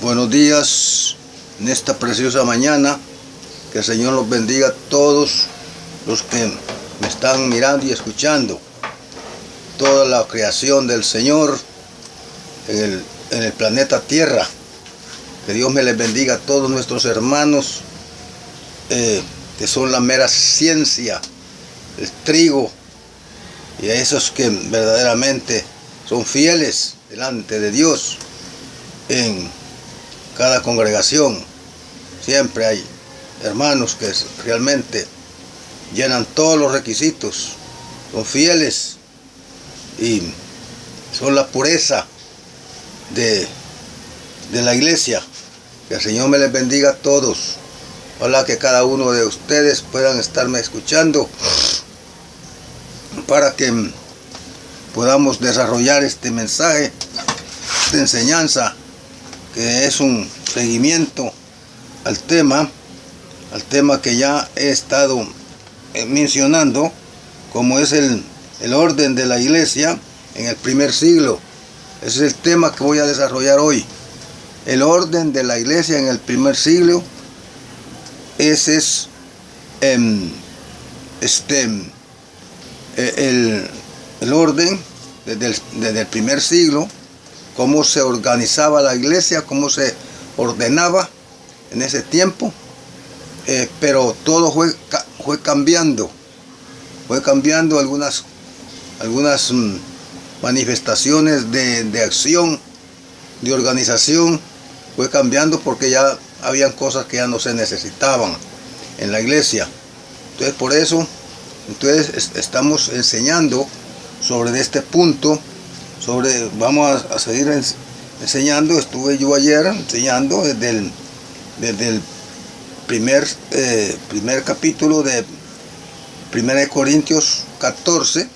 Buenos días en esta preciosa mañana. Que el Señor los bendiga a todos los que me están mirando y escuchando. Toda la creación del Señor en el planeta Tierra. Que Dios me les bendiga a todos nuestros hermanos que son la mera ciencia, el trigo, y a esos que verdaderamente son fieles delante de Dios. En cada congregación siempre hay hermanos que realmente llenan todos los requisitos, son fieles y son la pureza de la iglesia. Que el Señor me les bendiga a todos. Ojalá que cada uno de ustedes puedan estarme escuchando para que podamos desarrollar este mensaje, esta enseñanza, que es un seguimiento al tema que ya he estado mencionando, como es el orden de la iglesia en el primer siglo. Ese es el tema que voy a desarrollar hoy. El orden de la iglesia en el primer siglo. Ese es el orden desde el primer siglo, cómo se organizaba la iglesia, cómo se ordenaba en ese tiempo, pero todo fue cambiando algunas manifestaciones de acción, de organización, fue cambiando porque ya habían cosas que ya no se necesitaban en la iglesia. Entonces por eso estamos enseñando sobre este punto. Vamos a seguir enseñando. Estuve yo ayer enseñando desde el primer capítulo de 1 Corintios 14,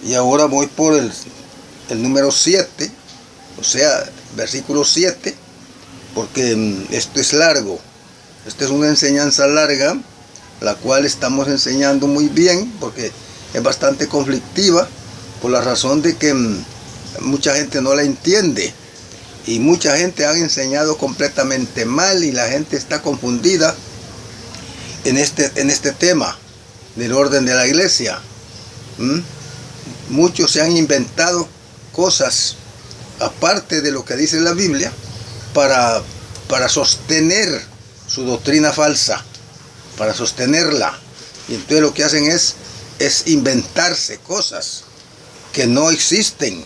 y ahora voy por el número 7, o sea, versículo 7, porque esto es largo. Esta es una enseñanza larga, la cual estamos enseñando muy bien, porque es bastante conflictiva, por la razón de que mucha gente no la entiende, y mucha gente ha enseñado completamente mal, y la gente está confundida en este tema del orden de la iglesia. Muchos se han inventado cosas aparte de lo que dice la Biblia para sostener su doctrina falsa, para sostenerla. Y entonces lo que hacen es inventarse cosas que no existen.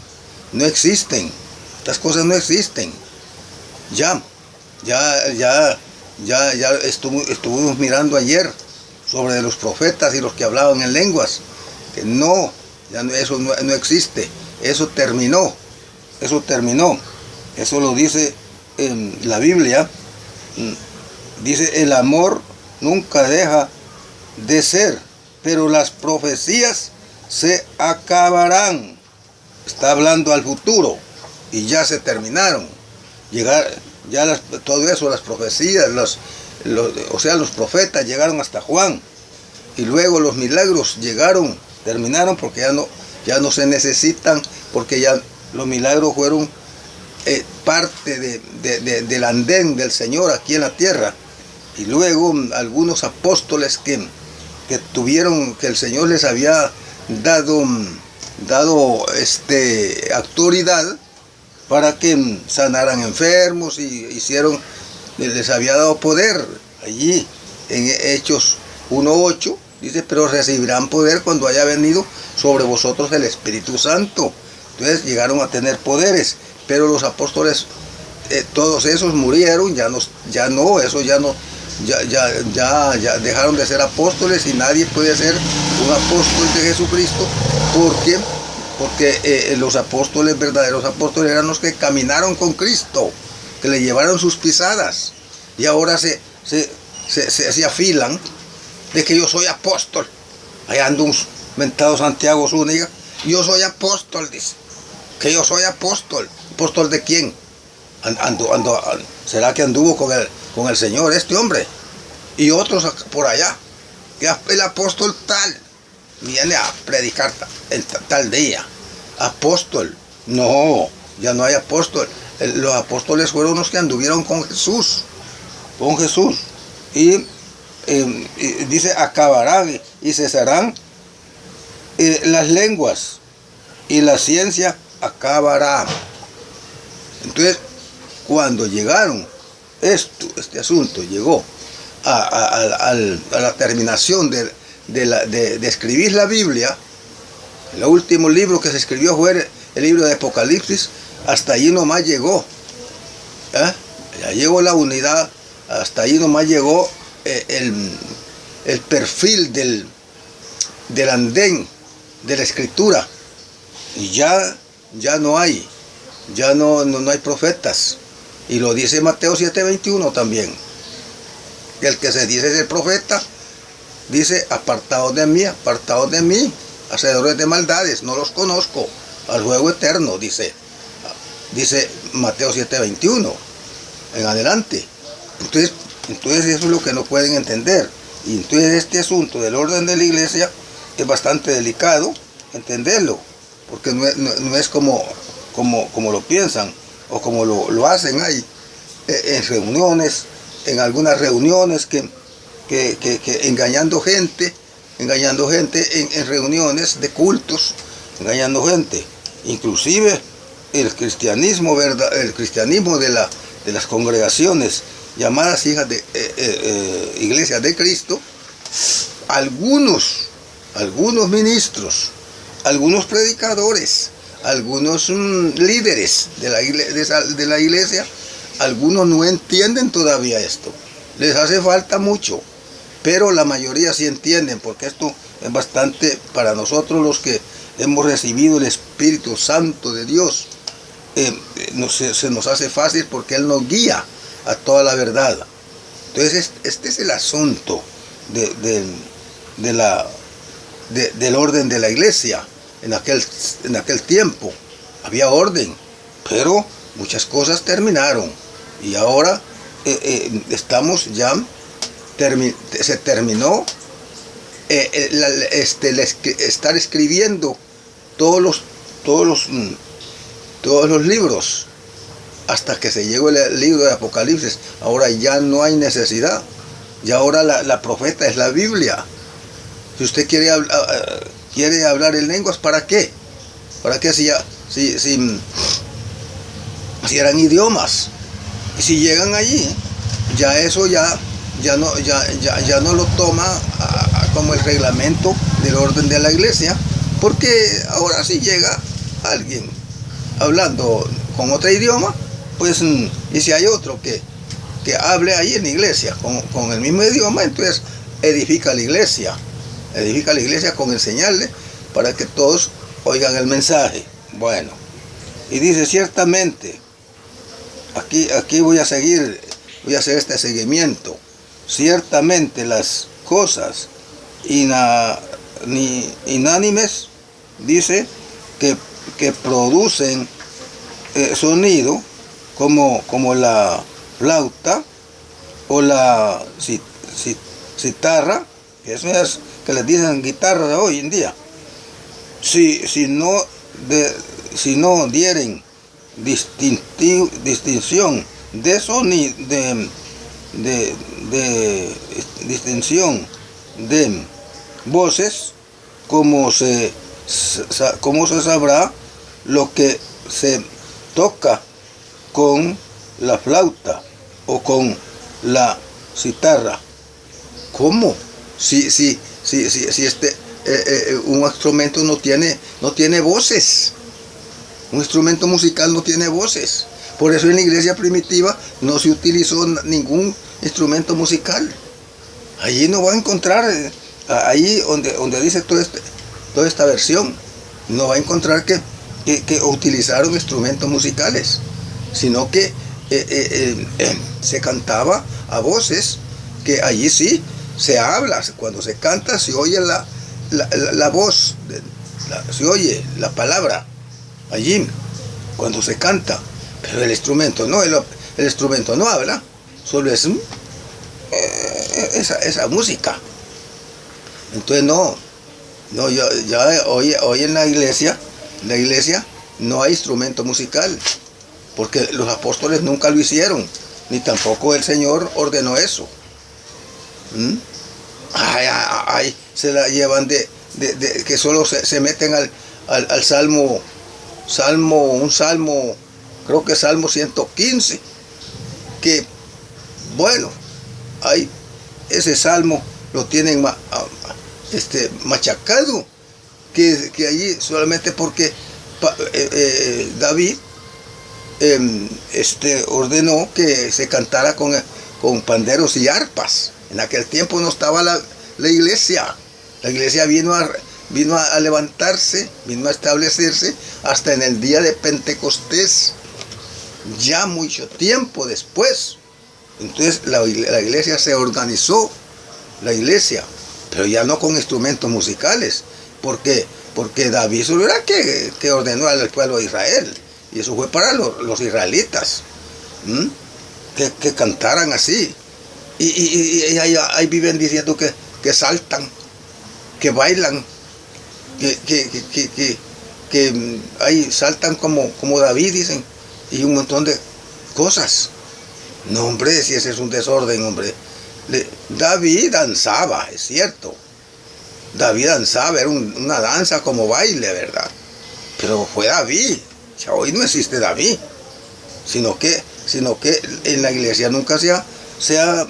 Estas cosas no existen. Ya estuvimos mirando ayer sobre los profetas y los que hablaban en lenguas, que eso no existe. Eso terminó. Eso lo dice en la Biblia. Dice: el amor nunca deja de ser, pero las profecías se acabarán. Está hablando al futuro, y ya se terminaron. Todo eso, las profecías, los profetas llegaron hasta Juan, y luego los milagros terminaron, porque ya no se necesitan, porque ya los milagros fueron parte del andén del Señor aquí en la tierra. Y luego algunos apóstoles que el Señor les había dado autoridad para que sanaran enfermos, y les había dado poder. Allí en Hechos 1:8 dice: pero recibirán poder cuando haya venido sobre vosotros el Espíritu Santo. Entonces llegaron a tener poderes, pero los apóstoles, todos esos murieron, ya dejaron de ser apóstoles, y nadie puede ser un apóstol de Jesucristo, porque los apóstoles, verdaderos apóstoles, eran los que caminaron con Cristo, que le llevaron sus pisadas, y ahora se afilan de que yo soy apóstol. Allá anda un mentado Santiago Zúñiga: yo soy apóstol, dice, que yo soy apóstol. ¿Apóstol de quién? ¿Será que anduvo con el Señor este hombre? Y otros por allá, que el apóstol tal viene a predicar en tal día. Apóstol, no, ya no hay apóstol. los apóstoles fueron los que anduvieron con Jesús. Y dice, acabarán y cesarán las lenguas, y la ciencia acabará. Entonces, cuando llegaron, este asunto llegó a la terminación de escribir la Biblia, el último libro que se escribió fue el libro de Apocalipsis, hasta allí nomás llegó. Ya llegó la unidad, hasta allí nomás llegó el perfil del andén de la escritura, y ya no hay profetas, y lo dice Mateo 7:21 también. El que se dice ser profeta dice, apartados de mí, hacedores de maldades, no los conozco, al juego eterno, dice Mateo 7:21 en adelante. Entonces eso es lo que no pueden entender. Y entonces este asunto del orden de la iglesia es bastante delicado entenderlo, porque no es como lo piensan o como lo hacen ahí en reuniones, en algunas reuniones que engañando gente en reuniones de cultos, engañando gente. Inclusive el cristianismo de las congregaciones llamadas hijas de iglesias de Cristo, algunos ministros, algunos predicadores, algunos líderes de la iglesia, algunos no entienden todavía esto. Les hace falta mucho, pero la mayoría sí entienden, porque esto es bastante para nosotros los que hemos recibido el Espíritu Santo de Dios. Se nos hace fácil porque Él nos guía a toda la verdad. Entonces este es el asunto del orden de la iglesia. En aquel tiempo había orden, pero muchas cosas terminaron, y ahora estamos ya, se terminó estar escribiendo todos los libros, hasta que se llegó el libro de Apocalipsis. Ahora ya no hay necesidad, ya ahora la profeta es la Biblia. Si usted quiere hablar en lenguas, ¿para qué? ¿Para qué si eran idiomas? Y si llegan allí, ya eso ya no lo toma como el reglamento del orden de la iglesia, porque ahora si llega alguien hablando con otro idioma, pues, y si hay otro que hable ahí en la iglesia con el mismo idioma, entonces edifica la iglesia con enseñarle para que todos oigan el mensaje. Bueno, y dice, ciertamente, aquí voy a hacer este seguimiento, ciertamente las cosas inánimes, dice, que producen sonido como la flauta o la citarra, que eso es que les dicen guitarra de hoy en día, si no dieren distinción de sonido, de distinción de voces, ¿cómo se sabrá lo que se toca con la flauta o con la citarra? ¿Cómo? Si un instrumento no tiene voces. Un instrumento musical no tiene voces. Por eso en la iglesia primitiva no se utilizó ningún instrumento musical. Allí no va a encontrar, ahí donde dice toda esta versión, no va a encontrar que utilizaron instrumentos musicales, sino que se cantaba a voces, que allí sí se habla. Cuando se canta se oye la voz, se oye la palabra allí cuando se canta, pero el instrumento no, el instrumento no habla, solo es esa música. Entonces hoy en la iglesia no hay instrumento musical, porque los apóstoles nunca lo hicieron, ni tampoco el Señor ordenó eso. Se la llevan de que solo se meten al salmo, creo que Salmo 115, que bueno, ese salmo lo tienen machacado, que allí solamente porque David ordenó que se cantara con panderos y arpas. En aquel tiempo no estaba la iglesia. La iglesia vino a levantarse, vino a establecerse hasta en el día de Pentecostés, ya mucho tiempo después. Entonces la iglesia se organizó, pero ya no con instrumentos musicales, porque David solo era que ordenó al pueblo de Israel, y eso fue para los israelitas, que cantaran así, y ahí viven diciendo que saltan, que bailan, que ahí saltan como David, dicen, y un montón de cosas. No, hombre, si ese es un desorden, hombre. David danzaba, es cierto. David danzaba, era una danza como baile, ¿verdad? Pero fue David. Ya hoy no existe David. Sino que en la iglesia nunca se ha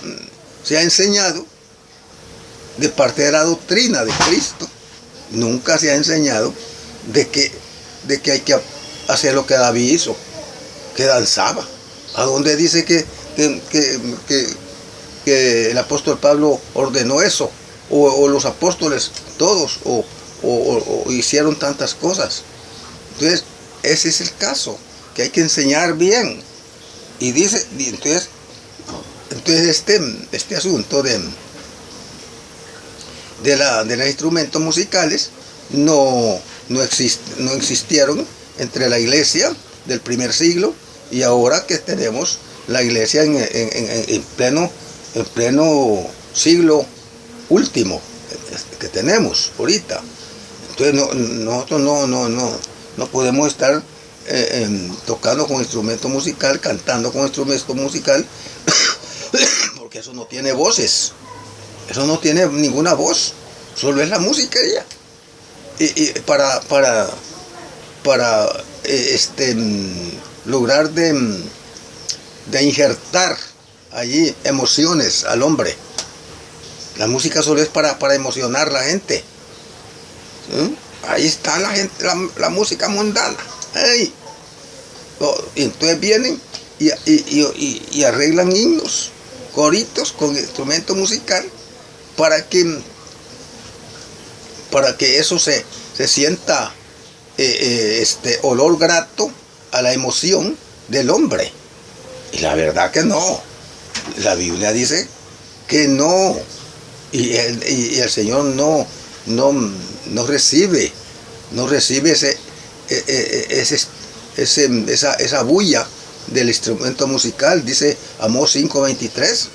enseñado, de parte de la doctrina de Cristo, nunca se ha enseñado de que hay que hacer lo que David hizo, que danzaba. ¿A dónde dice que el apóstol Pablo ordenó eso? O los apóstoles todos, o hicieron tantas cosas. Entonces, ese es el caso, que hay que enseñar bien. Y dice, entonces este asunto de los instrumentos musicales no existieron entre la iglesia del primer siglo y ahora que tenemos la iglesia en pleno siglo último que tenemos ahorita. Entonces nosotros no podemos estar tocando con instrumento musical, cantando con instrumento musical, porque eso no tiene voces, eso no tiene ninguna voz, solo es la música ya. Y para lograr de injertar allí emociones al hombre. La música solo es para emocionar a la gente. Ahí está la gente, la música mundana. ¡Ey! Y entonces vienen y arreglan himnos, coritos con instrumento musical para que eso se sienta olor grato a la emoción del hombre. Y la verdad que no. La Biblia dice que no. Y el Señor no recibe esa bulla del instrumento musical, dice Amós 5:23.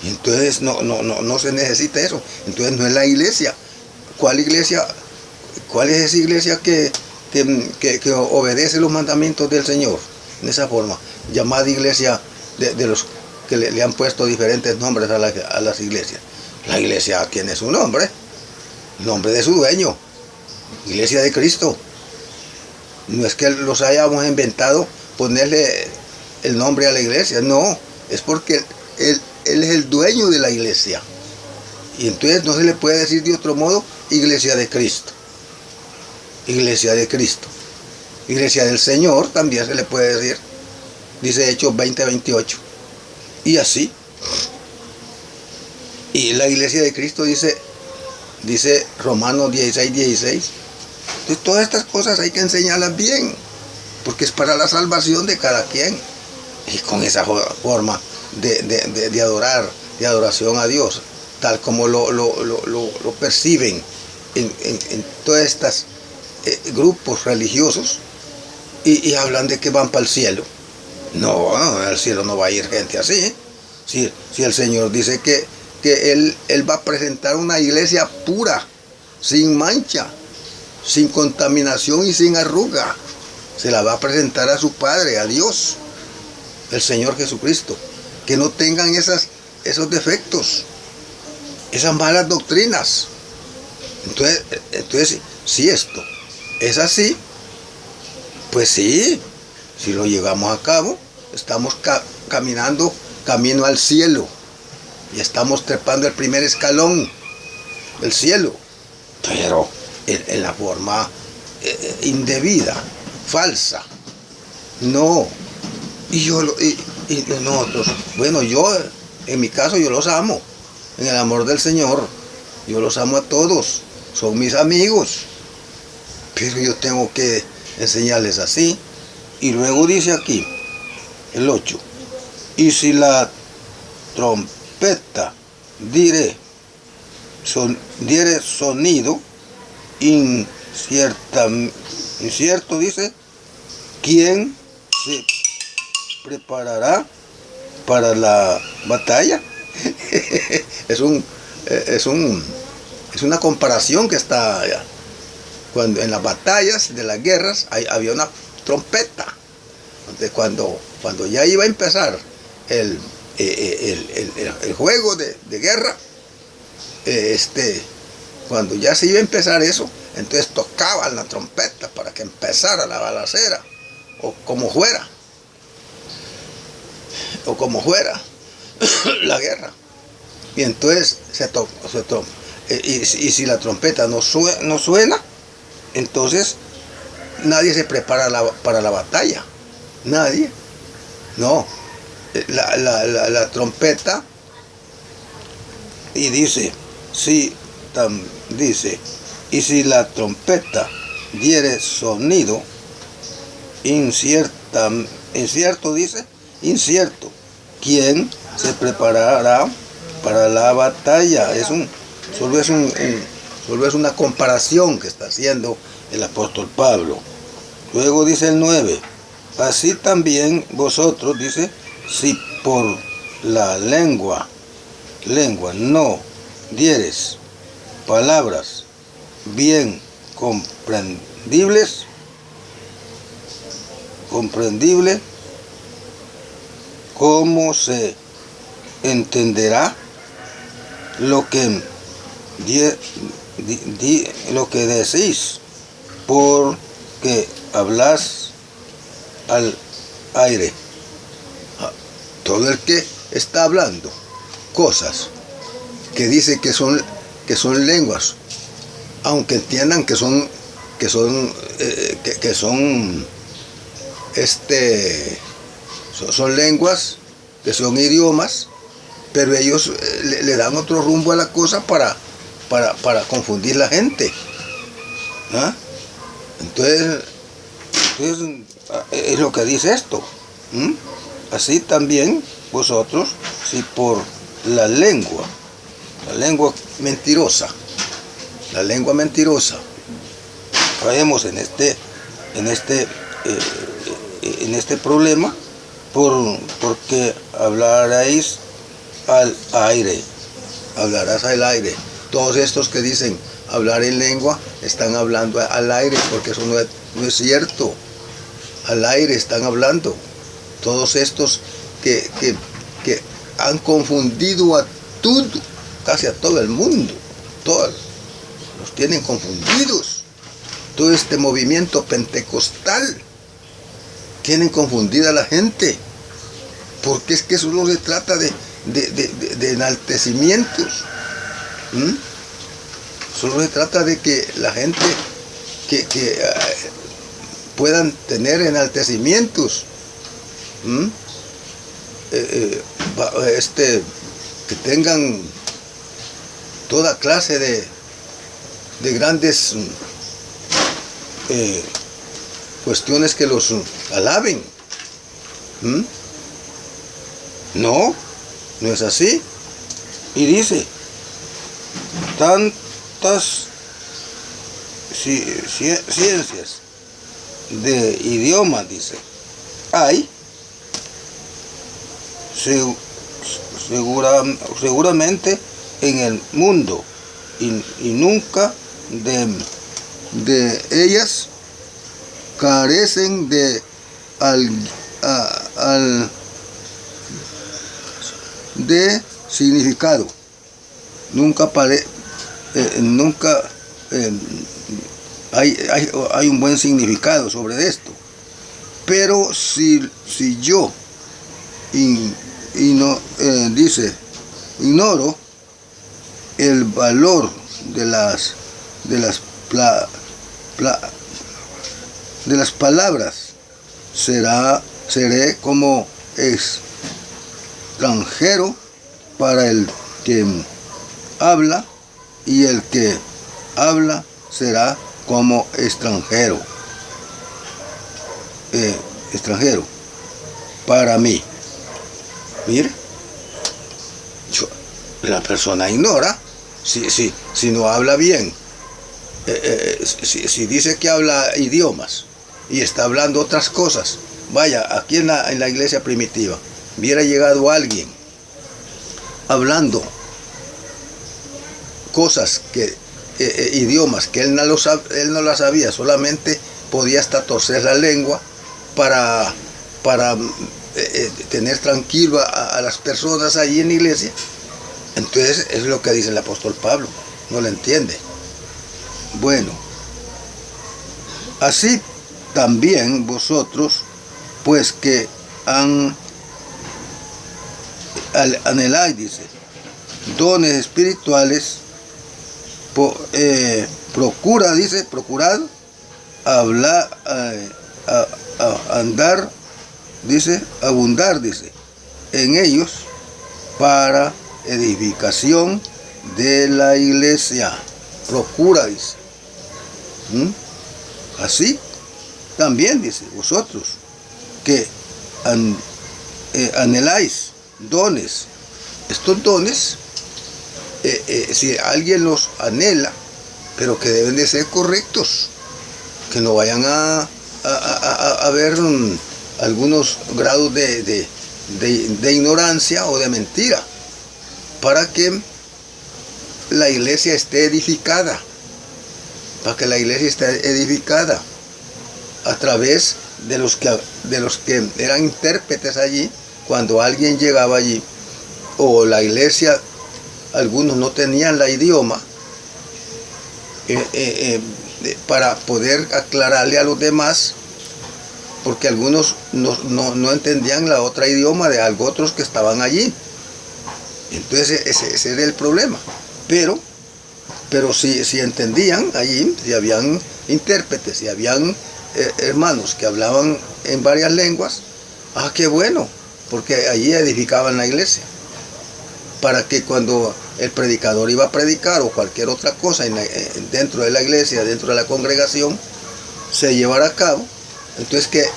Y entonces no se necesita eso. Entonces no es la iglesia. ¿Cuál iglesia? ¿Cuál es esa iglesia que obedece los mandamientos del Señor? En esa forma, llamada iglesia de los que le han puesto diferentes nombres a las iglesias. La iglesia tiene su nombre, el nombre de su dueño, Iglesia de Cristo. No es que los hayamos inventado ponerle el nombre a la iglesia, no, es porque él es el dueño de la iglesia. Y entonces no se le puede decir de otro modo Iglesia de Cristo. Iglesia de Cristo. Iglesia del Señor también se le puede decir. Dice Hechos 20:28. Y así. Y la iglesia de Cristo dice Romanos 16:16. Entonces todas estas cosas hay que enseñarlas bien, porque es para la salvación de cada quien. Y con esa forma de adorar, de adoración a Dios, tal como lo perciben en todas estas grupos religiosos, y hablan de que van para el cielo. No, al cielo no va a ir gente así. Si el Señor dice que Él va a presentar una iglesia pura, sin mancha, sin contaminación y sin arruga. se la va a presentar a su Padre, a Dios, el Señor Jesucristo. Que no tengan esos defectos, esas malas doctrinas. Entonces, si esto es así, pues sí, si lo llevamos a cabo, estamos caminando camino al cielo y estamos trepando el primer escalón del cielo, pero en la forma indebida, falsa. No. Y nosotros, bueno, yo en mi caso yo los amo, en el amor del Señor, yo los amo a todos, son mis amigos, pero yo tengo que enseñarles así. Y luego dice aquí, el 8, y si la trompeta diere sonido incierto, dice, ¿quién se preparará para la batalla? es una comparación que está allá. Cuando en las batallas de las guerras había una trompeta. Entonces, cuando ya iba a empezar el juego de guerra, cuando ya se iba a empezar eso, entonces tocaban la trompeta para que empezara la balacera, o como fuera la guerra. Y entonces y si la trompeta no suena, entonces nadie se prepara para la batalla. Nadie. No. La trompeta, y dice, y si la trompeta diere sonido incierto, dice, incierto, ¿quién se preparará para la batalla? Solo es una comparación que está haciendo el apóstol Pablo. Luego dice el 9, así también vosotros, dice, si por la lengua no dieres palabras bien comprendibles, ¿cómo se entenderá lo que decís? Porque hablas al aire. Todo el que está hablando cosas que dice que son lenguas, aunque entiendan que son lenguas, que son idiomas, pero ellos le dan otro rumbo a la cosa para confundir la gente. ¿Ah? Entonces es lo que dice esto. Así también vosotros, si por la lengua mentirosa, caemos en este problema, porque hablarás al aire. Todos estos que dicen hablar en lengua están hablando al aire, porque eso no es cierto. Al aire están hablando. Todos estos que han confundido a todo, casi a todo el mundo, todos los tienen confundidos. Todo este movimiento pentecostal tienen confundida a la gente, porque es que solo se trata de enaltecimientos. Solo se trata de que la gente que puedan tener enaltecimientos, que tengan toda clase de grandes cuestiones que los alaben. No es así. Y dice, tantas ciencias de idiomas, dice, hay, seguramente en el mundo, y nunca de ellas carecen de de significado. Nunca hay un buen significado sobre esto. Pero si yo ignoro el valor de las palabras, seré como extranjero para el que habla, y el que habla será como extranjero para mí. Mire, la persona ignora si no habla bien. Si dice que habla idiomas y está hablando otras cosas. Vaya, aquí en la iglesia primitiva hubiera llegado alguien hablando cosas idiomas que él no las sabía, solamente podía hasta torcer la lengua para tener tranquilo a las personas allí en la iglesia. Entonces es lo que dice el apóstol Pablo, no lo entiende. Bueno, así también vosotros, pues que anheláis, dice, dones espirituales, procurad hablar, andar, dice, abundar, dice, en ellos para edificación de la iglesia. Procura, dice. Así también, dice, vosotros que anheláis dones. Estos dones, si alguien los anhela, pero que deben de ser correctos, que no vayan a haber algunos grados de ignorancia o de mentira, para que la iglesia esté edificada, a través de los que eran intérpretes allí. Cuando alguien llegaba allí, o la iglesia, algunos no tenían la idioma, para poder aclararle a los demás, porque algunos no entendían la otra idioma de algo otros que estaban allí. Entonces ese era el problema. Pero si entendían allí, si habían intérpretes, si habían hermanos que hablaban en varias lenguas, qué bueno, porque allí edificaban la iglesia, para que cuando el predicador iba a predicar o cualquier otra cosa dentro de la iglesia, dentro de la congregación, se llevara a cabo. Entonces que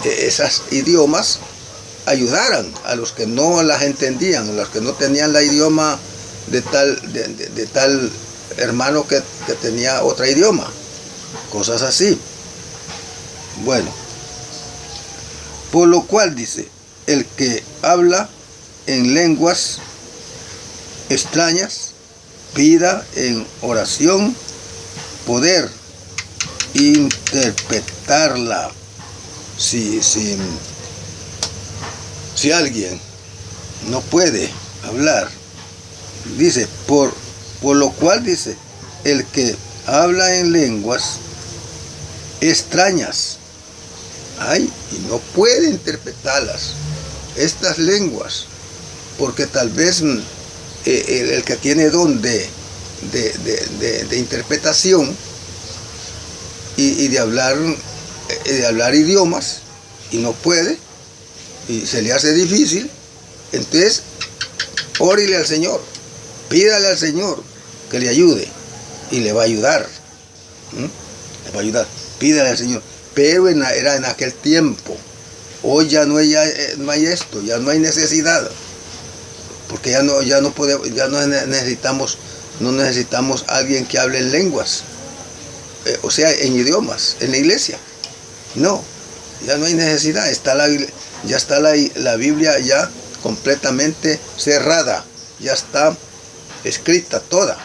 esas idiomas ayudaran a los que no las entendían, a los que no tenían la idioma de tal hermano que tenía otra idioma, cosas así. Bueno, por lo cual dice, el que habla en lenguas extrañas, pida en oración poder interpretarla. Si alguien no puede hablar, dice, por lo cual dice, el que habla en lenguas extrañas, y no puede interpretarlas, estas lenguas, porque tal vez el que tiene don de interpretación y de hablar idiomas, y no puede, y se le hace difícil, entonces órele al Señor, pídale al Señor que le ayude, y le va a ayudar. Le va a ayudar, pídale al Señor. Pero era en aquel tiempo. Hoy ya no hay esto, ya no hay necesidad, porque ya no necesitamos alguien que hable en lenguas, o sea, en idiomas, en la iglesia. No, ya no hay necesidad. Ya está la Biblia ya completamente cerrada, ya está escrita toda,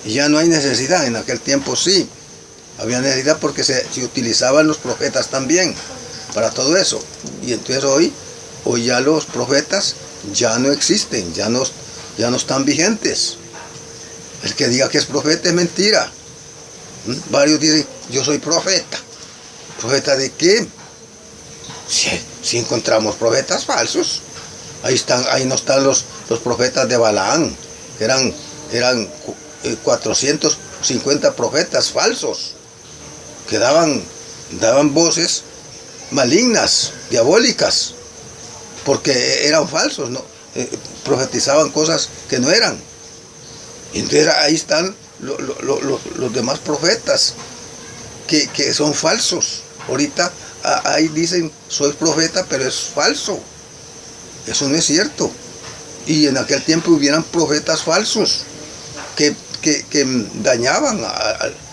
y ya no hay necesidad. En aquel tiempo sí, Había necesidad porque se utilizaban los profetas también para todo eso. Y entonces hoy ya los profetas ya no existen, ya no están vigentes. El que diga que es profeta es mentira. Varios dicen, yo soy profeta. ¿Profeta de qué? Si encontramos profetas falsos. Ahí no están los profetas de Balaam, que eran 450 profetas falsos, que daban voces malignas, diabólicas, porque eran falsos, ¿no? Profetizaban cosas que no eran. Y entonces ahí están los demás profetas que son falsos. Ahorita ahí dicen, soy profeta, pero es falso. Eso no es cierto. Y en aquel tiempo hubieran profetas falsos que dañaban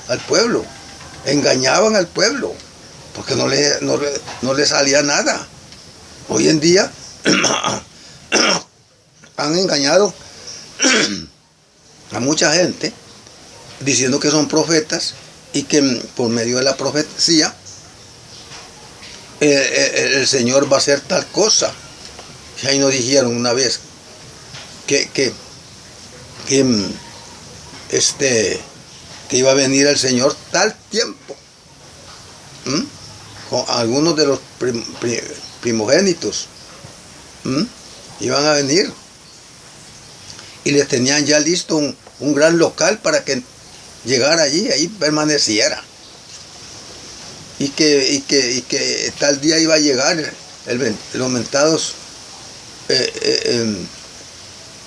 al pueblo, engañaban al pueblo, porque no le salía nada. Hoy en día han engañado a mucha gente diciendo que son profetas y que por medio de la profecía el Señor va a hacer tal cosa. Y ahí nos dijeron una vez que iba a venir el Señor tal tiempo, con algunos de los primogénitos iban a venir y les tenían ya listo un gran local para que llegara allí, ahí permaneciera, y que tal día iba a llegar los mentados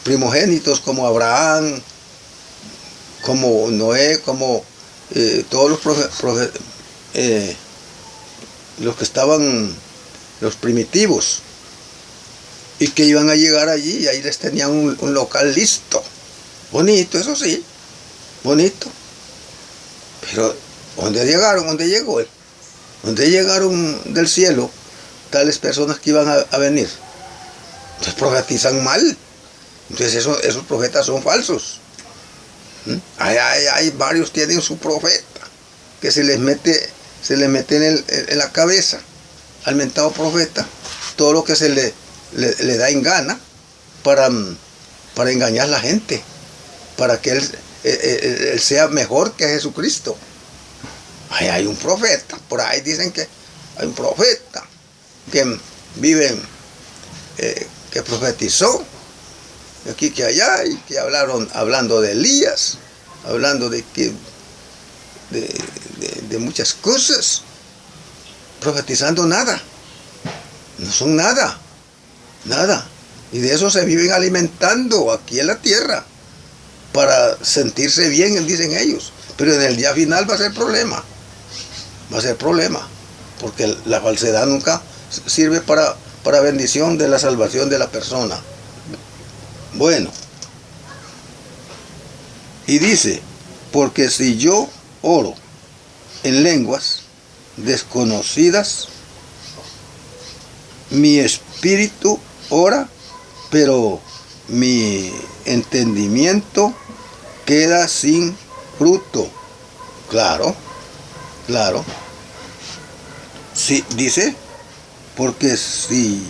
primogénitos como Abraham, como Noé, como todos los que estaban, los primitivos, y que iban a llegar allí, y ahí les tenían un local listo, bonito, eso sí, bonito. Pero ¿dónde llegaron? ¿Dónde llegó él? ¿Dónde llegaron del cielo tales personas que iban a venir? Entonces profetizan mal. Entonces esos profetas son falsos. Hay varios tienen su profeta que se les mete en la cabeza al mentado profeta todo lo que se le da en gana para engañar a la gente, para que él sea mejor que Jesucristo. Hay un profeta, por ahí dicen que hay un profeta que vive, que profetizó aquí que allá, y que hablando de Elías, hablando de muchas cosas, profetizando nada, no son nada, y de eso se viven alimentando aquí en la tierra para sentirse bien, dicen ellos, pero en el día final va a ser problema, porque la falsedad nunca sirve para bendición de la salvación de la persona. Bueno, y dice, porque si yo oro en lenguas desconocidas, mi espíritu ora, pero mi entendimiento queda sin fruto. Claro. Sí, dice, porque si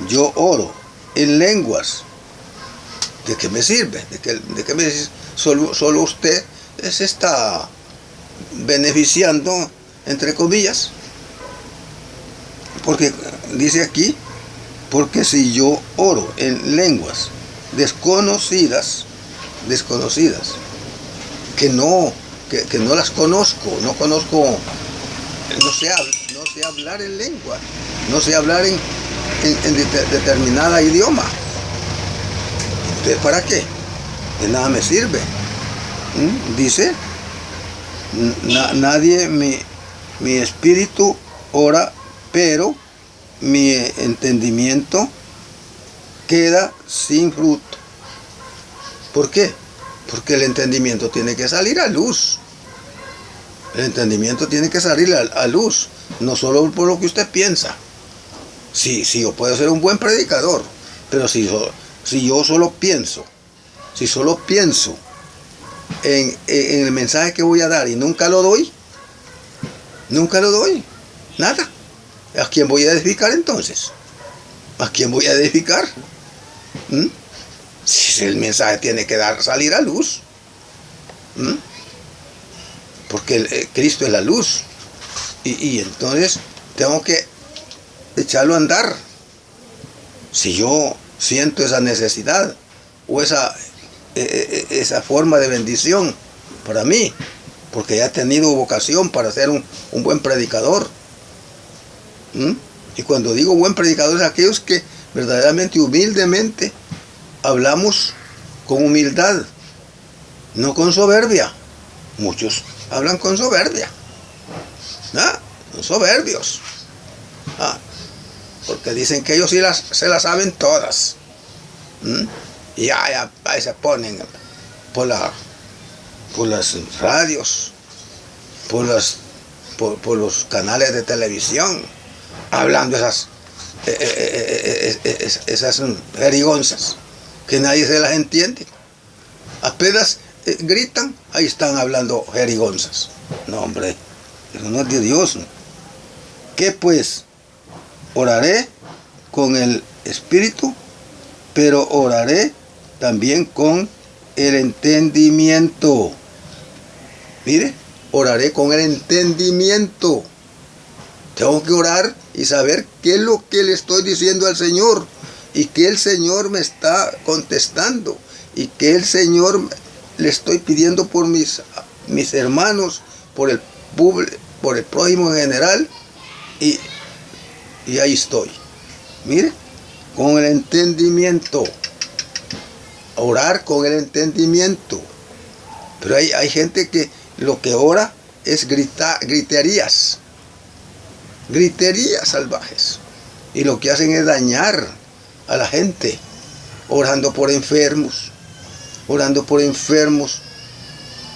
yo oro en lenguas, ¿de qué me sirve? ¿De qué me sirve? Solo usted se está beneficiando, entre comillas. Porque dice aquí, porque si yo oro en lenguas desconocidas, que no las conozco, no sé hablar en lengua, no sé hablar en determinada idioma. Entonces, ¿para qué? De nada me sirve. Dice, nadie, mi espíritu ora, pero mi entendimiento queda sin fruto. ¿Por qué? Porque el entendimiento tiene que salir a luz. El entendimiento tiene que salir a luz, no solo por lo que usted piensa. Sí, yo puedo ser un buen predicador, pero si yo solo pienso en el mensaje que voy a dar y nunca lo doy, Nunca lo doy. Nada. ¿A quién voy a edificar entonces? ¿A quién voy a edificar? Si el mensaje tiene que salir a luz. Porque Cristo es la luz. Y entonces tengo que echarlo a andar. Si yo siento esa necesidad o esa forma de bendición para mí, porque ya he tenido vocación para ser un buen predicador. Y cuando digo buen predicador es aquellos que verdaderamente, humildemente, hablamos con humildad, no con soberbia. Muchos hablan con soberbia. Son soberbios. Porque dicen que ellos sí se las saben todas. Y ahí se ponen por las radios, por los canales de televisión, hablando esas jerigonzas que nadie se las entiende. Apenas gritan, ahí están hablando jerigonzas. No, hombre, eso no es de Dios. ¿Qué pues? Oraré con el espíritu, pero oraré también con el entendimiento. Mire, oraré con el entendimiento. Tengo que orar y saber qué es lo que le estoy diciendo al Señor y que el Señor me está contestando y que el Señor le estoy pidiendo por mis hermanos, por el prójimo en general, y ahí estoy. Mire, con el entendimiento. Orar con el entendimiento. Pero hay gente que lo que ora es griterías salvajes. Y lo que hacen es dañar a la gente, orando por enfermos,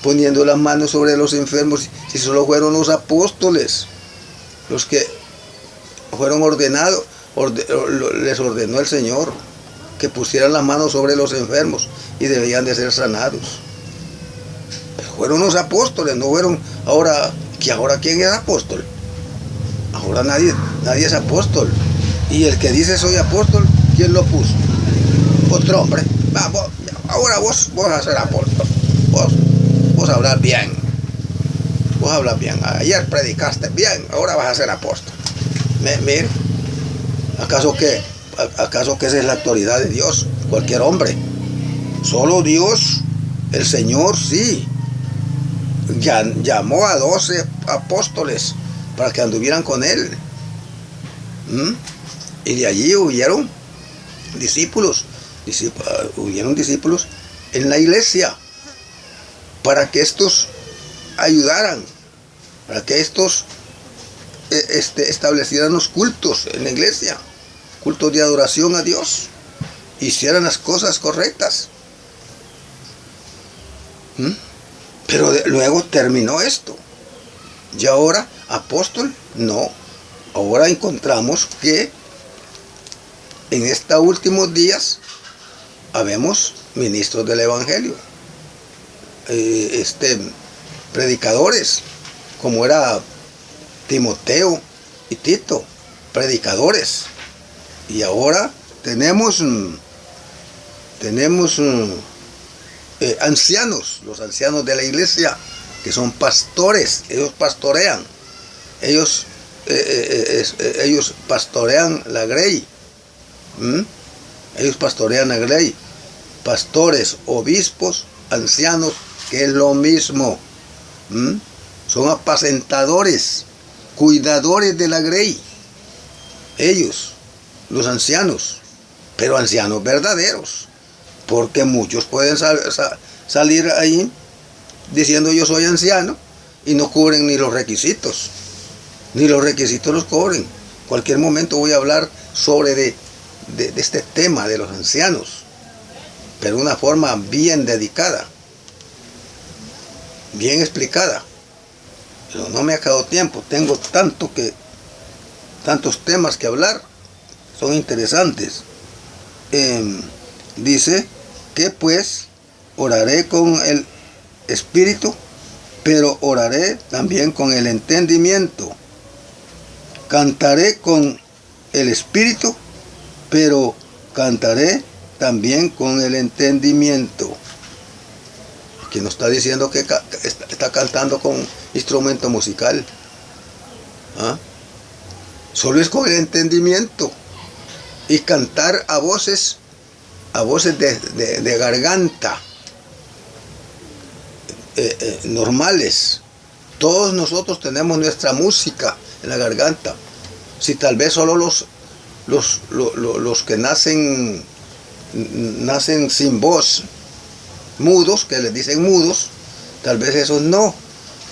poniendo las manos sobre los enfermos. Si solo fueron los apóstoles los que fueron ordenados, les ordenó el Señor que pusieran las manos sobre los enfermos y debían de ser sanados. Pero fueron los apóstoles, no fueron ahora ¿quién es apóstol? Ahora nadie es apóstol. Y el que dice soy apóstol, ¿quién lo puso? Otro hombre. Ahora vos vas a ser apóstol. Vos hablas bien. Vos hablas bien. Ayer predicaste bien, ahora vas a ser apóstol. Mire, ¿acaso que esa es la autoridad de Dios? Cualquier hombre. Solo Dios, el Señor, sí, llamó a 12 apóstoles para que anduvieran con Él. Y de allí hubieron discípulos en la iglesia para que estos ayudaran, para que estos establecieran los cultos en la iglesia, cultos de adoración a Dios, hicieran las cosas correctas. Pero luego terminó esto. Y ahora, apóstol, no. Ahora encontramos que en estos últimos días habemos ministros del Evangelio, predicadores, como era Timoteo y Tito, predicadores. Y ahora tenemos ancianos, los ancianos de la iglesia, que son pastores. Ellos pastorean, ellos pastorean la grey. Ellos pastorean la grey. Pastores, obispos, ancianos, que es lo mismo. Son apacentadores, cuidadores de la grey. Ellos, los ancianos, pero ancianos verdaderos, porque muchos pueden salir ahí diciendo yo soy anciano y no cubren ni los requisitos los cubren. En cualquier momento voy a hablar sobre de este tema de los ancianos, pero de una forma bien dedicada, bien explicada. Pero no me ha quedado tiempo, tengo tantos temas que hablar, son interesantes. Dice que pues oraré con el espíritu, pero oraré también con el entendimiento. Cantaré con el espíritu, pero cantaré también con el entendimiento. Aquí nos está diciendo que está cantando con instrumento musical. ¿Ah? Solo es con el entendimiento. Y cantar a voces de garganta. Normales. Todos nosotros tenemos nuestra música en la garganta. Si tal vez solo los que nacen sin voz, mudos, que les dicen mudos, tal vez esos no,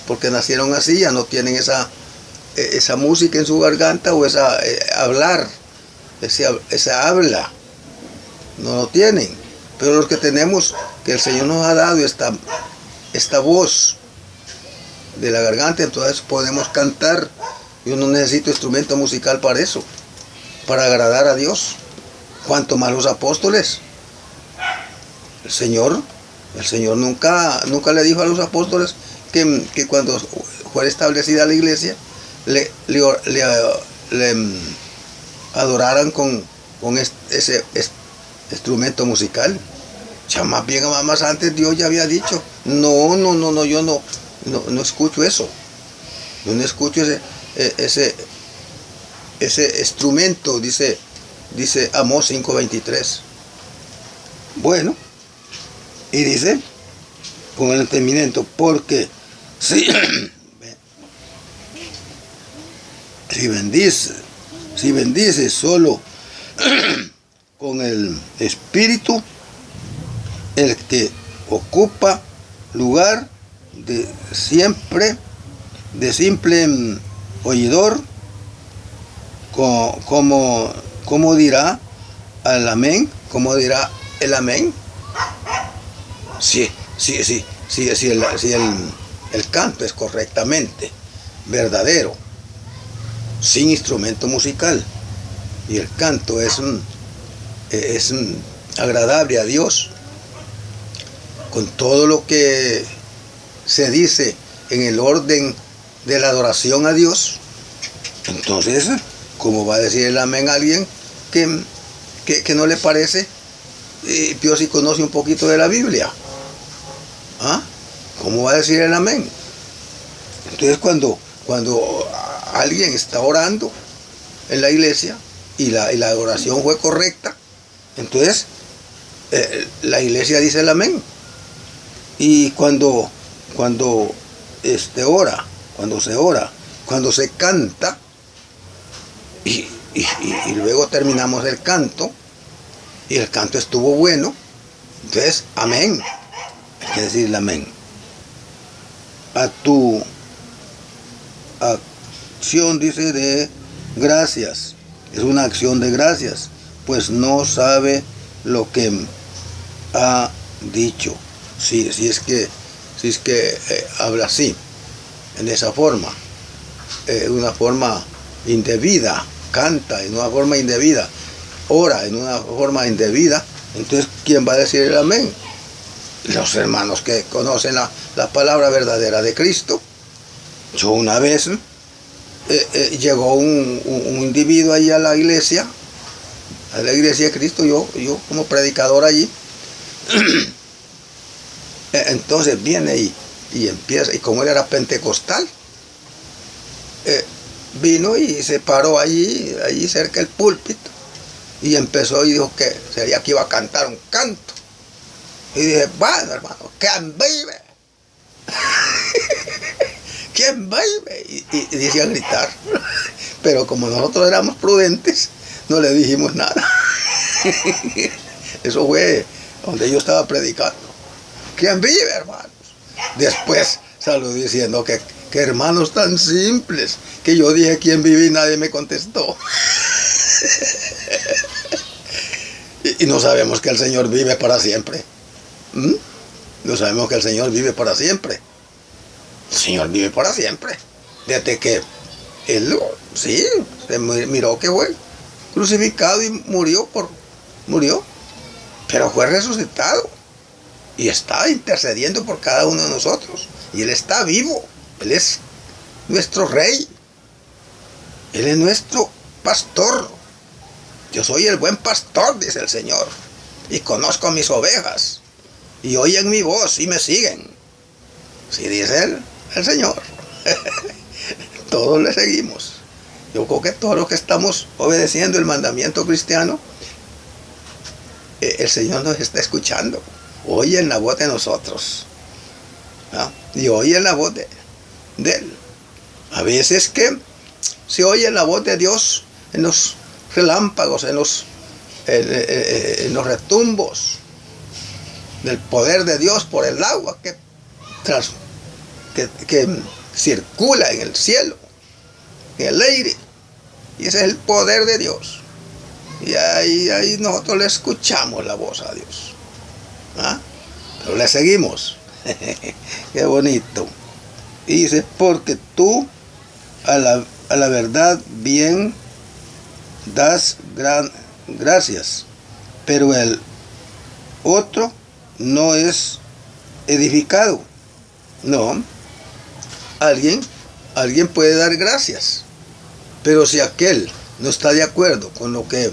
porque nacieron así, ya no tienen esa música en su garganta o esa hablar, esa habla, no lo tienen. Pero los que tenemos, que el Señor nos ha dado esta voz de la garganta, entonces podemos cantar. Yo no necesito instrumento musical para eso, para agradar a Dios. Cuanto más los apóstoles. El Señor nunca le dijo a los apóstoles que cuando fuera establecida la iglesia le adoraran con ese instrumento musical. Ya más bien, más antes Dios ya había dicho, no, yo no escucho eso. Yo no escucho ese instrumento, dice Amós 5:23. Bueno, y dice, con el entendimiento, porque si bendice solo con el espíritu, el que ocupa lugar de simple oidor, ¿cómo dirá el amén? ¿Cómo dirá el amén? Si el canto es correctamente verdadero, sin instrumento musical, y el canto es agradable a Dios, con todo lo que se dice en el orden de la adoración a Dios, entonces, ¿cómo va a decir el amén a alguien que no le parece? Dios sí conoce un poquito de la Biblia. ¿Ah? ¿Cómo va a decir el amén? Entonces, cuando alguien está orando en la iglesia y la oración fue correcta, entonces la iglesia dice el amén. Y cuando se ora, cuando se canta y luego terminamos el canto y el canto estuvo bueno, entonces amén, hay que decir el amén. A tu acción, dice, de gracias, es una acción de gracias, pues no sabe lo que ha dicho. Si es que habla así, en esa forma, una forma indebida, canta en una forma indebida, ora en una forma indebida, entonces ¿quién va a decir el amén? Los hermanos que conocen la palabra verdadera de Cristo. Yo una vez llegó un individuo ahí a la iglesia de Cristo, yo como predicador allí. Entonces viene y empieza, y como él era pentecostal, vino y se paró allí cerca del púlpito y empezó y dijo que sería que iba a cantar un canto. Y dije, bueno, hermano, ¿quién vive? ¿Quién vive? Y decía a gritar. Pero como nosotros éramos prudentes, no le dijimos nada. Eso fue donde yo estaba predicando. ¿Quién vive, hermanos? Después salió diciendo que hermanos tan simples, que yo dije quién vive y nadie me contestó. Y no sabemos que el Señor vive para siempre. No sabemos que el Señor vive para siempre. El Señor vive para siempre. Desde que Él, sí, se miró que fue crucificado y murió, pero fue resucitado. y está intercediendo por cada uno de nosotros. Y Él está vivo. Él es nuestro Rey. Él es nuestro pastor. Yo soy el buen pastor, dice el Señor, y conozco a mis ovejas, y oyen mi voz y me siguen. Sí, dice Él, el Señor. Todos le seguimos. Yo creo que todos los que estamos obedeciendo el mandamiento cristiano, el Señor nos está escuchando. Oyen la voz de nosotros, ¿no? Y oyen la voz de Él. A veces que se oye la voz de Dios en los relámpagos, en los retumbos del poder de Dios por el agua que circula en el cielo, en el aire. Y ese es el poder de Dios. Y ahí nosotros le escuchamos la voz a Dios, ¿ah? Pero le seguimos. Qué bonito. Y dice, porque tú a la verdad bien das gracias, pero el otro no es edificado. No, alguien puede dar gracias, pero si aquel no está de acuerdo con lo que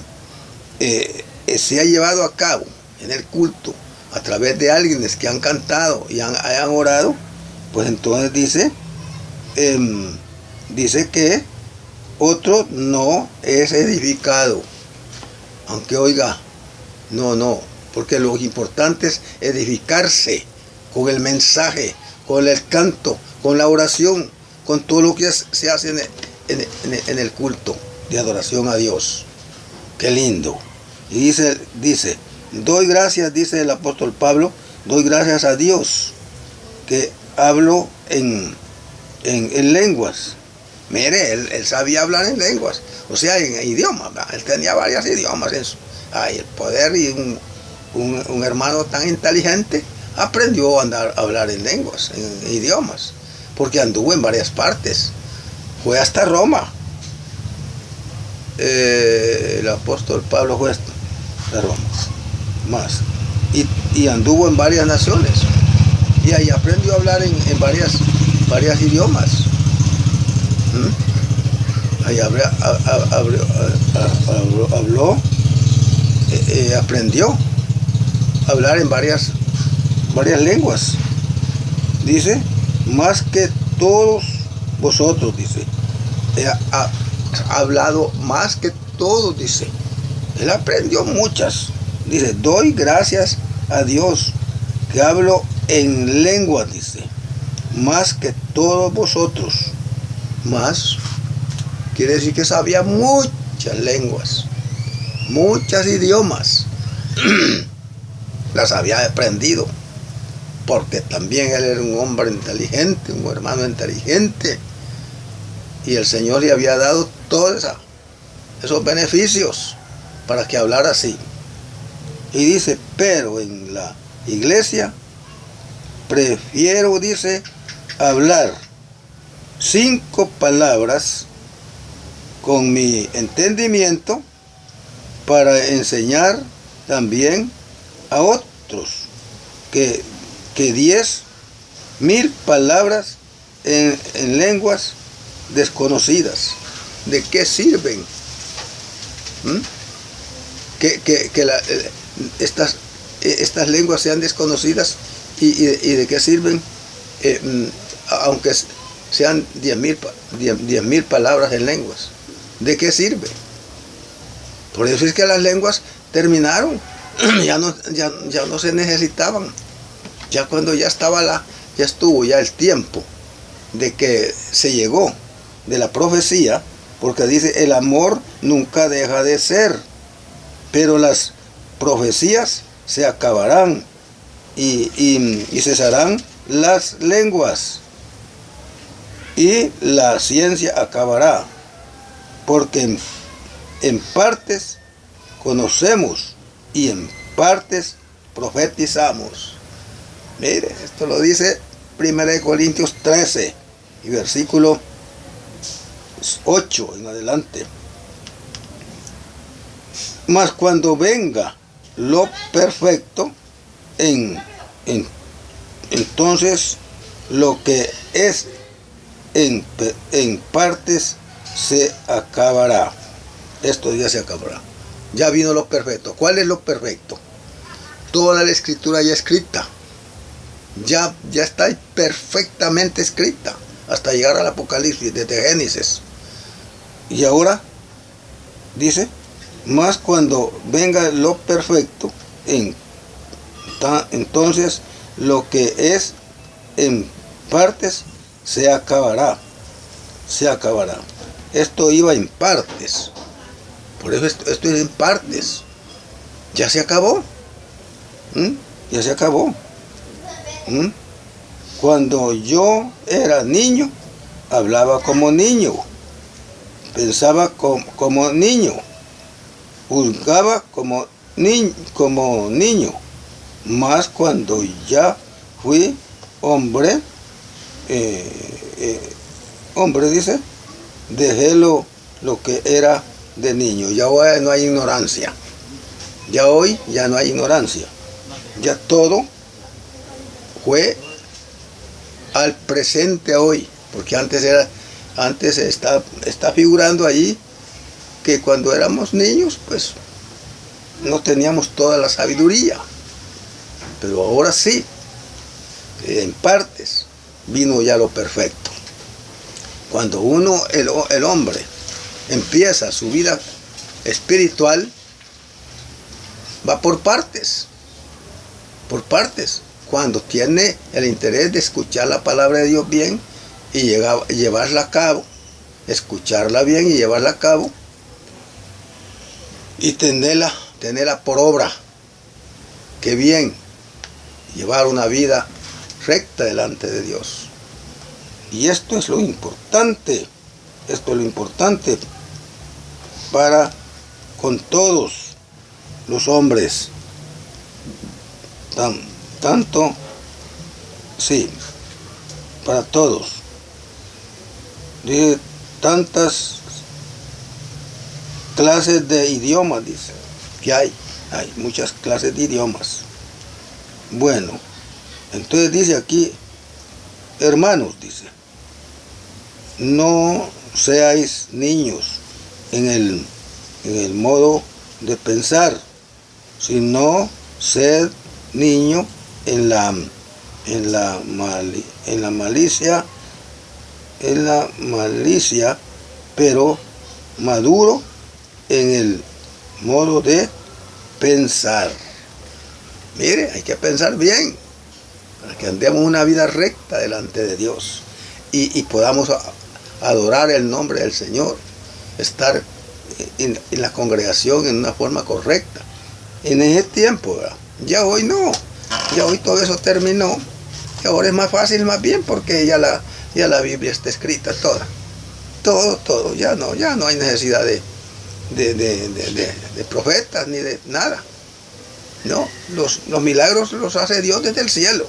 se ha llevado a cabo en el culto a través de alguien que han cantado y hayan orado, pues entonces dice que otro no es edificado. Aunque oiga, no, porque lo importante es edificarse con el mensaje, con el canto, con la oración, con todo lo que se hace en el culto de adoración a Dios. Qué lindo. Y dice, doy gracias, dice el apóstol Pablo, doy gracias a Dios que hablo en lenguas. Mire, él sabía hablar en lenguas, o sea, en idiomas, ¿verdad? Él tenía varios idiomas en su... el poder, y un hermano tan inteligente aprendió a hablar en lenguas, en idiomas, porque anduvo en varias partes. Fue hasta Roma. El apóstol Pablo fue hasta Roma, más. Y anduvo en varias naciones. Y ahí aprendió a hablar en varias idiomas. Ahí aprendió a hablar en varias lenguas. Dice, más que todos vosotros, dice. Ha hablado más que todos, dice. Él aprendió muchas. Dice, doy gracias a Dios que hablo en lenguas, dice. Más que todos vosotros. Más quiere decir que sabía muchas lenguas, muchos idiomas. Las había aprendido, porque también él era un hombre inteligente, un hermano inteligente, y el Señor le había dado todos esos beneficios para que hablara así. Y dice, pero en la iglesia prefiero, dice, hablar 5 palabras con mi entendimiento para enseñar también a otros que 10.000 palabras en lenguas desconocidas. ¿De qué sirven? Estas lenguas sean desconocidas, y de qué sirven, aunque sean 10.000 palabras en lenguas. ¿De qué sirve? Por eso es que las lenguas terminaron, ya no se necesitaban. Ya cuando ya estuvo el tiempo de que se llegó de la profecía, porque dice, el amor nunca deja de ser, pero las profecías se acabarán y cesarán las lenguas, y la ciencia acabará, porque en partes conocemos y en partes profetizamos. Mire, esto lo dice 1 Corintios 13 y versículo 8 en adelante. Mas cuando venga lo perfecto, entonces lo que es en partes se acabará. Esto ya se acabará. Ya vino lo perfecto. ¿Cuál es lo perfecto? Toda la escritura ya escrita. Ya está perfectamente escrita. Hasta llegar al Apocalipsis, desde Génesis. Y ahora, dice, más cuando venga lo perfecto, entonces lo que es en partes se acabará. Se acabará. Esto iba en partes. Por eso esto es en partes. Ya se acabó. Ya se acabó. Cuando yo era niño, hablaba como niño. Pensaba como niño. Juzgaba como niño. Mas cuando ya fui hombre, dice, dejé lo que era de niño. Ya hoy no hay ignorancia. Ya hoy ya no hay ignorancia. Ya todo fue al presente hoy. Porque antes está figurando allí que cuando éramos niños, pues no teníamos toda la sabiduría. Pero ahora sí, en partes, vino ya lo perfecto. Cuando el hombre, empieza su vida espiritual, va por partes. Por partes. Cuando tiene el interés de escuchar la palabra de Dios bien y llevarla a cabo, escucharla bien y llevarla a cabo, y tenerla por obra. Qué bien llevar una vida recta delante de Dios. Y esto es lo importante. Esto es lo importante para con todos los hombres. Tanto, sí, para todos. Dice, tantas clases de idiomas, dice, que hay muchas clases de idiomas. Bueno, entonces dice aquí, hermanos, dice, no seáis niños en el modo de pensar, sino sed niño en la malicia, pero maduro en el modo de pensar. Mire, hay que pensar bien, para que andemos una vida recta delante de Dios y podamos adorar el nombre del Señor, estar en la congregación en una forma correcta. En ese tiempo, ¿verdad? Ya hoy no, ya hoy todo eso terminó, y ahora es más fácil más bien porque ya la Biblia está escrita toda. Todo, ya no hay necesidad de profetas ni de nada. No, los milagros los hace Dios desde el cielo.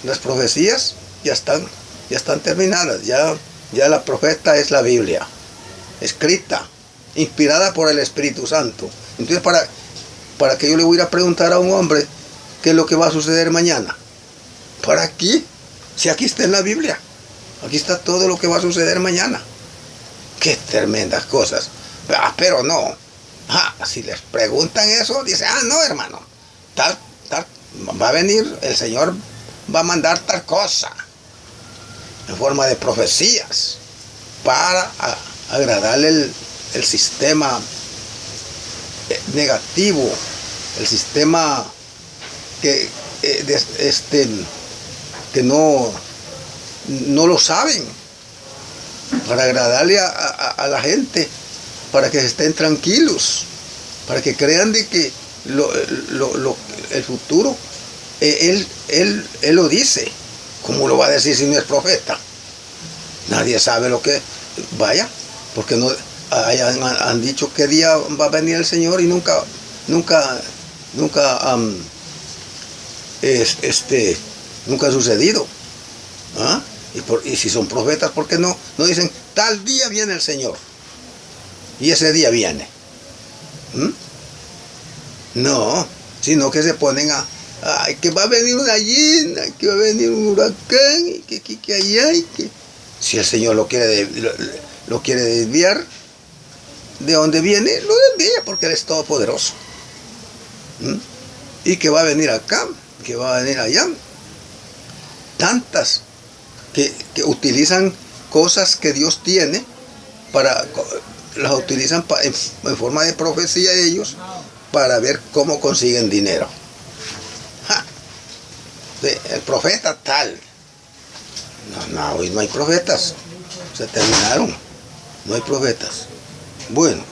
Las profecías ya están terminadas. Ya la profeta es la Biblia, escrita, inspirada por el Espíritu Santo. Entonces, para que yo le voy a ir a preguntar a un hombre qué es lo que va a suceder mañana. ¿Para qué? Si aquí está en la Biblia. Aquí está todo lo que va a suceder mañana. Qué tremendas cosas. Pero no. Si les preguntan eso, dice, no, hermano, tal, va a venir, el Señor va a mandar tal cosa, en forma de profecías, para agradarle el sistema negativo, el sistema que no lo saben, para agradarle a la gente, para que estén tranquilos, para que crean de que el futuro, él lo dice. ¿Cómo lo va a decir si no es profeta? Nadie sabe lo que vaya, porque no han dicho qué día va a venir el Señor y nunca ha sucedido. Y si son profetas, ¿por qué no dicen tal día viene el Señor? Y ese día viene. No, sino que se ponen Ay, que va a venir una gallina, que va a venir un huracán, y que allá, y que... Si el Señor lo quiere desviar, ¿de dónde viene? Lo desvía porque Él es todopoderoso. Y que va a venir acá, que va a venir allá. Tantas que utilizan cosas que Dios tiene, las utilizan en forma de profecía ellos, para ver cómo consiguen dinero. El profeta tal. No, hoy no hay profetas. Se terminaron. No hay profetas. Bueno,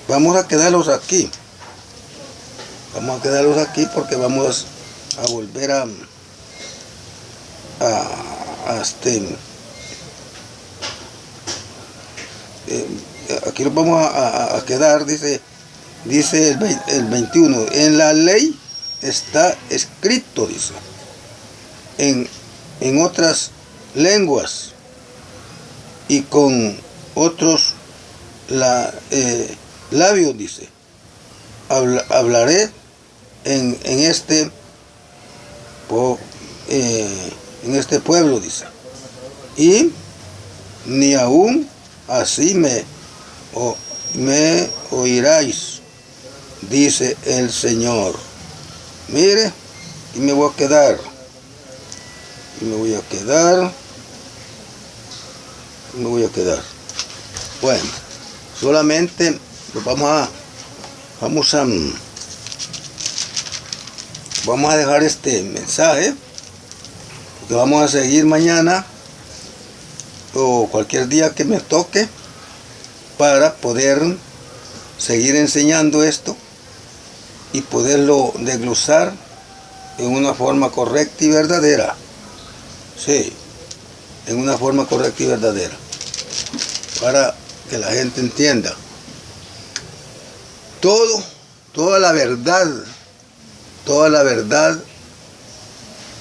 vamos a quedarlos aquí. Vamos a quedarlos aquí porque vamos a volver aquí nos vamos a quedar, dice el 21, en la ley está escrito, dice, en otras lenguas y con otros labios, dice, hablaré en este pueblo, dice, y ni aún así me oiráis, dice el Señor. Mire, y me voy a quedar. Bueno, solamente vamos a dejar este mensaje, porque vamos a seguir mañana o cualquier día que me toque para poder seguir enseñando esto y poderlo desglosar en una forma correcta y verdadera. Sí, en una forma correcta y verdadera, para que la gente entienda toda la verdad.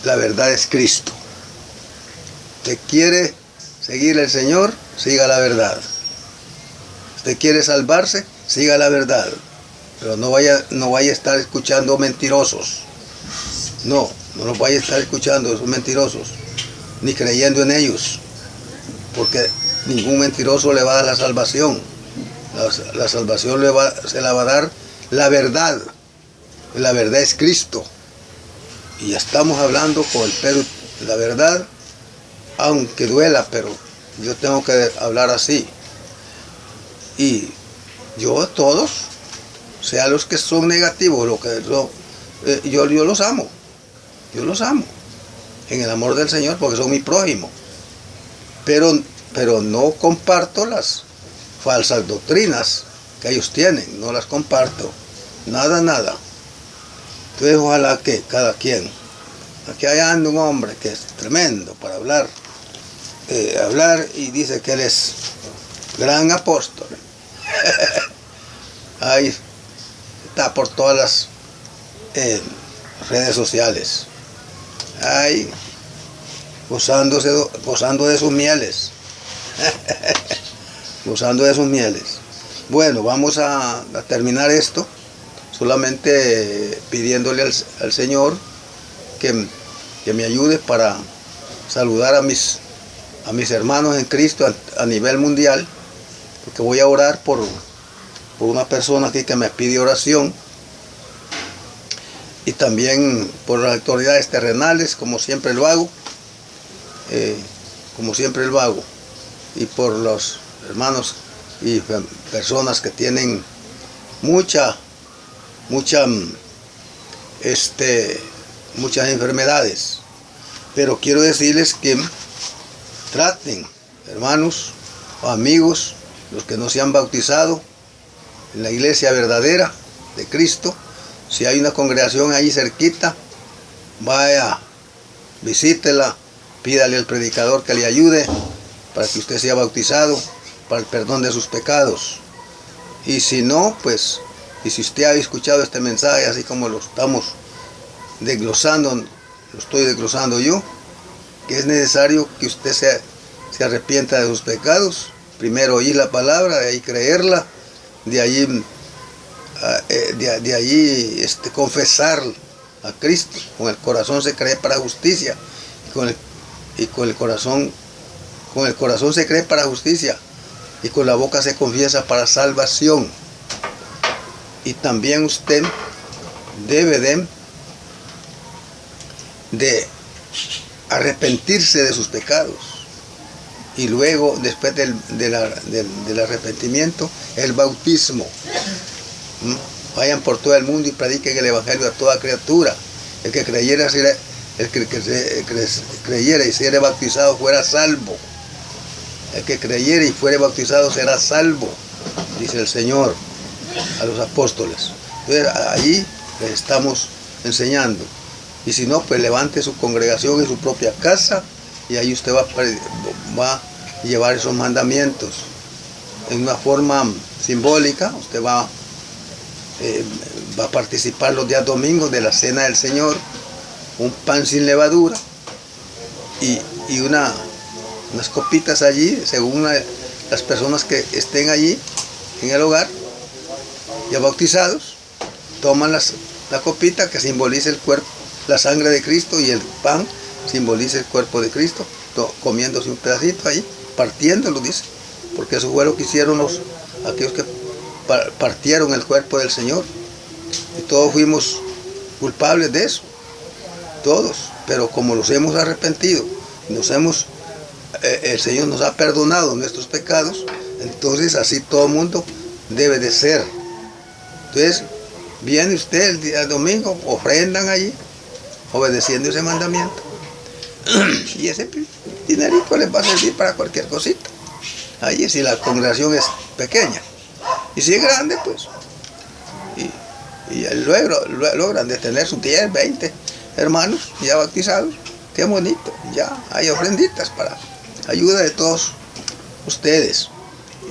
La verdad es Cristo. Usted quiere seguir al Señor, siga la verdad. Usted quiere salvarse, siga la verdad. Pero no vaya a estar escuchando mentirosos. No los vaya a estar escuchando esos mentirosos, ni creyendo en ellos. Porque ningún mentiroso le va a dar la salvación. La salvación se la va a dar la verdad. La verdad es Cristo. Y ya estamos hablando con el pero la verdad, aunque duela, pero yo tengo que hablar así. Y yo a todos, sea los que son negativos, yo los amo. Yo los amo. En el amor del Señor, porque son mi prójimo. Pero no comparto las falsas doctrinas que ellos tienen. No las comparto. Nada. Entonces ojalá que cada quien, aquí hay anda un hombre que es tremendo para hablar y dice que él es gran apóstol. Ahí está por todas las redes sociales, ahí gozando de sus mieles. Gozando de sus mieles. Bueno, vamos a terminar esto. Solamente pidiéndole al Señor que me ayude para saludar a mis hermanos en Cristo a nivel mundial, porque voy a orar por una persona aquí que me pide oración, y también por las autoridades terrenales, como siempre lo hago, y por los hermanos y personas que tienen muchas enfermedades. Pero quiero decirles que traten, hermanos o amigos, los que no se han bautizado en la iglesia verdadera de Cristo. Si hay una congregación ahí cerquita, vaya, visítela, pídale al predicador que le ayude para que usted sea bautizado para el perdón de sus pecados. Y si no, pues, y si usted ha escuchado este mensaje así como lo estamos desglosando, lo estoy desglosando yo, que es necesario que usted se arrepienta de sus pecados, primero oír la palabra, de ahí creerla, de ahí de allí confesar a Cristo. Con el corazón se cree para justicia, y con el corazón se cree para justicia, y con la boca se confiesa para salvación. Y también usted debe de arrepentirse de sus pecados, y luego, después del arrepentimiento, el bautismo. Vayan por todo el mundo y prediquen el evangelio a toda criatura. El que creyera y fuera bautizado fuera salvo. El que creyera y fuere bautizado será salvo, dice el Señor a los apóstoles. Entonces, allí les estamos enseñando. Y si no, pues levante su congregación en su propia casa, y ahí usted va a llevar esos mandamientos. En una forma simbólica, usted va a participar los días domingos de la cena del Señor, un pan sin levadura y unas copitas allí, según las personas que estén allí en el hogar, ya bautizados, toman la copita que simboliza el cuerpo, la sangre de Cristo, y el pan simboliza el cuerpo de Cristo, comiéndose un pedacito ahí, partiéndolo, dice, porque eso fue lo que hicieron aquellos que partieron el cuerpo del Señor, y todos fuimos culpables de eso, todos, pero como los hemos arrepentido, el Señor nos ha perdonado nuestros pecados, entonces así todo el mundo debe de ser. Entonces, viene usted el día domingo, ofrendan allí, obedeciendo ese mandamiento, y ese dinerito les va a servir para cualquier cosita, allí si la congregación es pequeña, y si es grande, pues, y logran de tener sus 10, 20 hermanos ya bautizados, qué bonito, ya hay ofrenditas para ayuda de todos ustedes.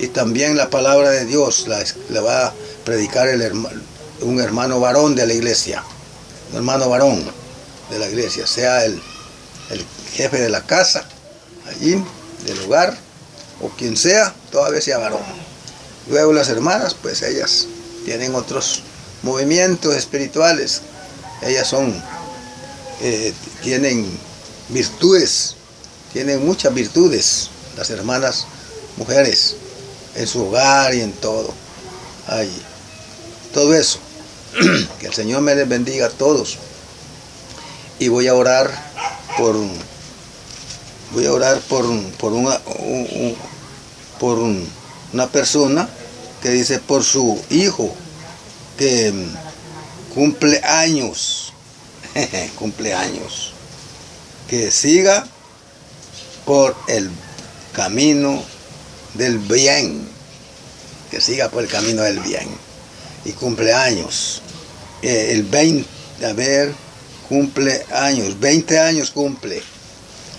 Y también la palabra de Dios la va a predicar un hermano varón de la iglesia, un hermano varón de la iglesia, sea el jefe de la casa, allí, del hogar, o quien sea, todavía sea varón. Luego las hermanas, pues ellas tienen otros movimientos espirituales, ellas tienen virtudes, tienen muchas virtudes, las hermanas mujeres, en su hogar y en todo. Todo eso. Que el Señor me les bendiga a todos. Y voy a orar por una persona que dice por su hijo que cumple años, que siga por el camino del bien, que siga por el camino del bien, y cumple años, cumple años, 20 años cumple,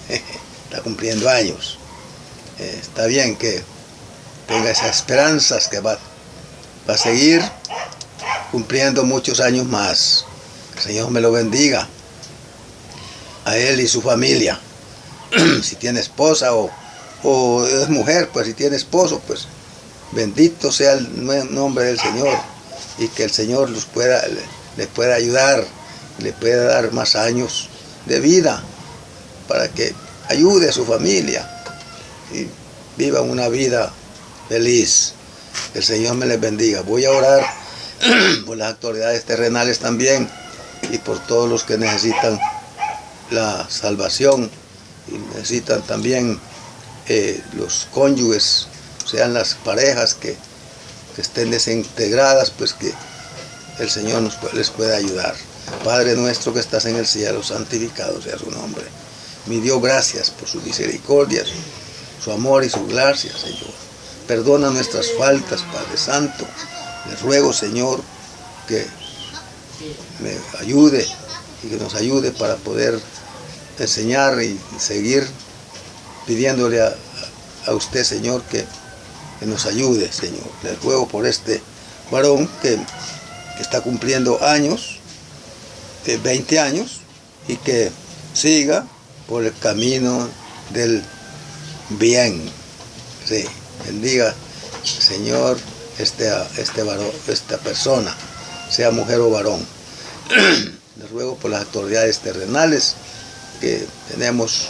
está cumpliendo años. Está bien que tenga esas esperanzas, que va a seguir cumpliendo muchos años más. Que el Señor me lo bendiga a él y su familia. Si tiene esposa o es mujer, pues si tiene esposo, pues bendito sea el nombre del Señor, y que el Señor le pueda ayudar, le pueda dar más años de vida para que ayude a su familia y viva una vida feliz. El Señor me les bendiga. Voy a orar por las autoridades terrenales también, y por todos los que necesitan la salvación, y necesitan también los cónyuges, sean las parejas que estén desintegradas, pues que el Señor les pueda ayudar. Padre nuestro que estás en el cielo, santificado sea su nombre. Mi Dios, gracias por su misericordia, su amor y su gracia, Señor. Perdona nuestras faltas, Padre Santo. Les ruego, Señor, que me ayude y que nos ayude para poder enseñar y seguir pidiéndole a usted, Señor, que nos ayude, Señor. Les ruego por este varón que está cumpliendo años, 20 años, y que siga por el camino del bien. Sí, bendiga, Señor, este varón, esta persona, sea mujer o varón. Les ruego por las autoridades terrenales que tenemos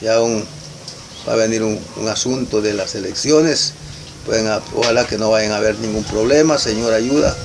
ya va a venir un asunto de las elecciones. Ojalá que no vayan a haber ningún problema. Señor, ayuda